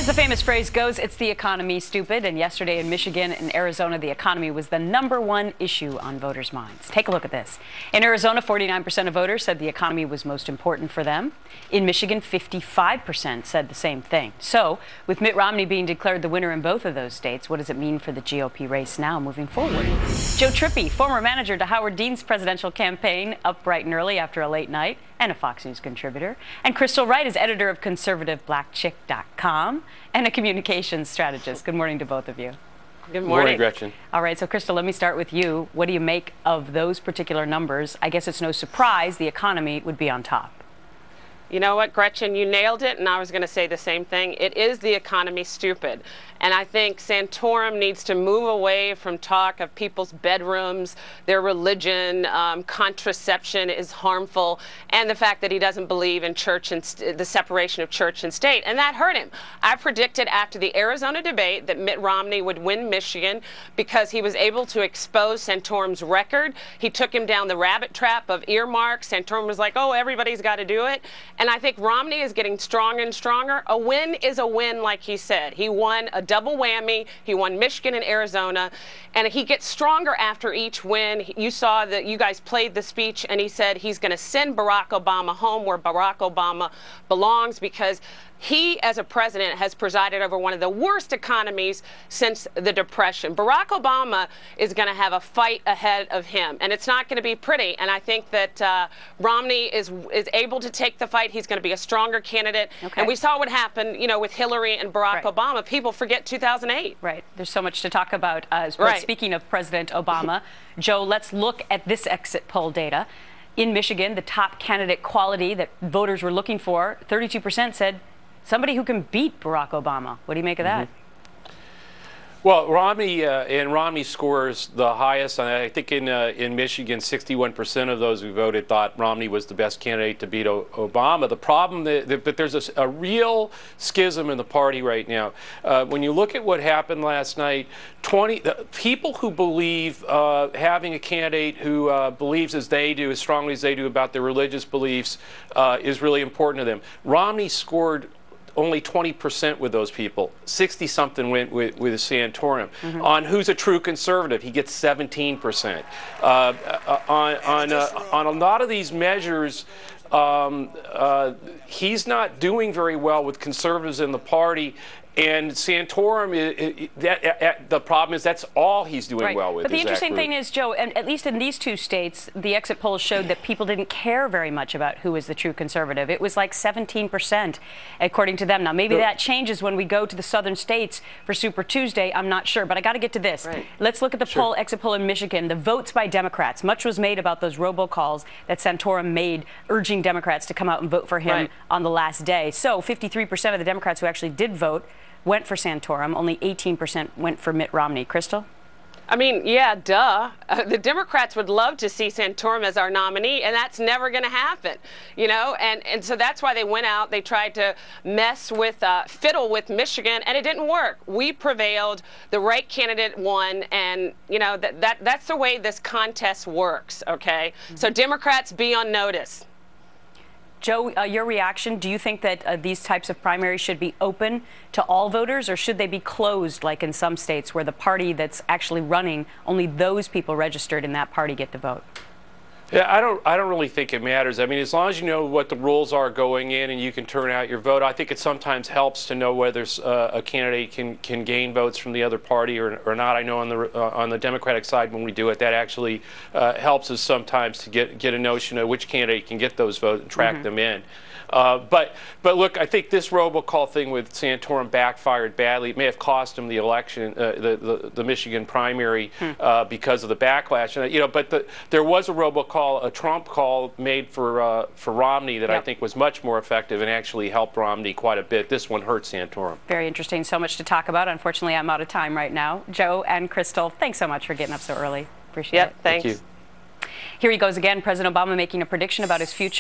the famous phrase goes, it's the economy, stupid. And yesterday in Michigan and Arizona, the economy was the #1 issue on voters' minds. Take a look at this. In Arizona, 49% of voters said the economy was most important for them. In Michigan, 55% said the same thing. So, with Mitt Romney being declared the winner in both of those states, what does it mean for the GOP race now moving forward? Joe Trippi, former manager to Howard Dean's presidential campaign, up bright and early after a late night, and a Fox News contributor. And Crystal Wright is editor of conservativeblackchick.com and a communications strategist. Good morning to both of you. Good morning. Good morning, Gretchen. All right, so Crystal, let me start with you. What do you make of those particular numbers? I guess it's no surprise the economy would be on top. You know what, Gretchen, you nailed it, and I was going to say the same thing. It is the economy, stupid. And I think Santorum needs to move away from talk of people's bedrooms, their religion, contraception is harmful, and the fact that he doesn't believe in church and the separation of church and state. And that hurt him. I predicted after the Arizona debate that Mitt Romney would win Michigan because he was able to expose Santorum's record. He took him down the rabbit trap of earmarks. Santorum was like, oh, everybody's got to do it. And I think Romney is getting stronger and stronger. A win is a win, like he said. He won a double whammy. He won Michigan and Arizona. And he gets stronger after each win. You saw that you guys played the speech, and he said he's going to send Barack Obama home where Barack Obama belongs because he, as a president, has presided over one of the worst economies since the Depression. Barack Obama is going to have a fight ahead of him, and it's not going to be pretty. And I think that Romney is able to take the fight. He's going to be a stronger candidate. Okay. And we saw what happened, you know, with Hillary and Barack Obama. People forget 2008. Right. There's so much to talk about. Speaking of President Obama, Joe, let's look at this exit poll data. In Michigan, the top candidate quality that voters were looking for, 32% said somebody who can beat Barack Obama. What do you make of that? Well, Romney scores the highest. I think in Michigan, 61% of those who voted thought Romney was the best candidate to beat Obama. The problem, but there's a real schism in the party right now. When you look at what happened last night, people who believe having a candidate who believes as they do, as strongly as they do about their religious beliefs is really important to them. Romney scored only 20% with those people. 60-something went with Santorum. On who's a true conservative, he gets 17%. On a lot of these measures, he's not doing very well with conservatives in the party. And Santorum, the problem is that's all he's doing well with. But the interesting thing is, Joe, and at least in these two states, the exit polls showed that people didn't care very much about who is the true conservative. It was like 17%, according to them. Now, maybe that changes when we go to the southern states for Super Tuesday. I'm not sure, but I got to get to this. Let's look at the exit poll in Michigan. The votes by Democrats. Much was made about those robocalls that Santorum made, urging Democrats to come out and vote for him on the last day. So 53% of the Democrats who actually did vote went for Santorum. Only 18% went for Mitt Romney. Crystal? I mean, yeah, duh. The Democrats would love to see Santorum as our nominee, and that's never going to happen, you know? And so that's why they went out. They tried to mess with, fiddle with Michigan, and it didn't work. We prevailed. The right candidate won, and, you know, that's the way this contest works, okay? So Democrats, be on notice. Joe, your reaction, do you think that these types of primaries should be open to all voters, or should they be closed like in some states where the party that's actually running, only those people registered in that party get to vote? Yeah, I don't really think it matters. I mean, as long as you know what the rules are going in and you can turn out your vote, I think it sometimes helps to know whether a candidate can gain votes from the other party or not. I know on the Democratic side, when we do it, that actually helps us sometimes to get a notion of which candidate can get those votes and track them in. But look, I think this robocall thing with Santorum backfired badly. It may have cost him the election, the Michigan primary, because of the backlash. And, you know, but there was a robocall, a Trump call made for Romney that I think was much more effective and actually helped Romney quite a bit. This one hurt Santorum. Very interesting. So much to talk about. Unfortunately, I'm out of time right now. Joe and Crystal, thanks so much for getting up so early. Appreciate it. Thanks. Thank you. Here he goes again, President Obama making a prediction about his future.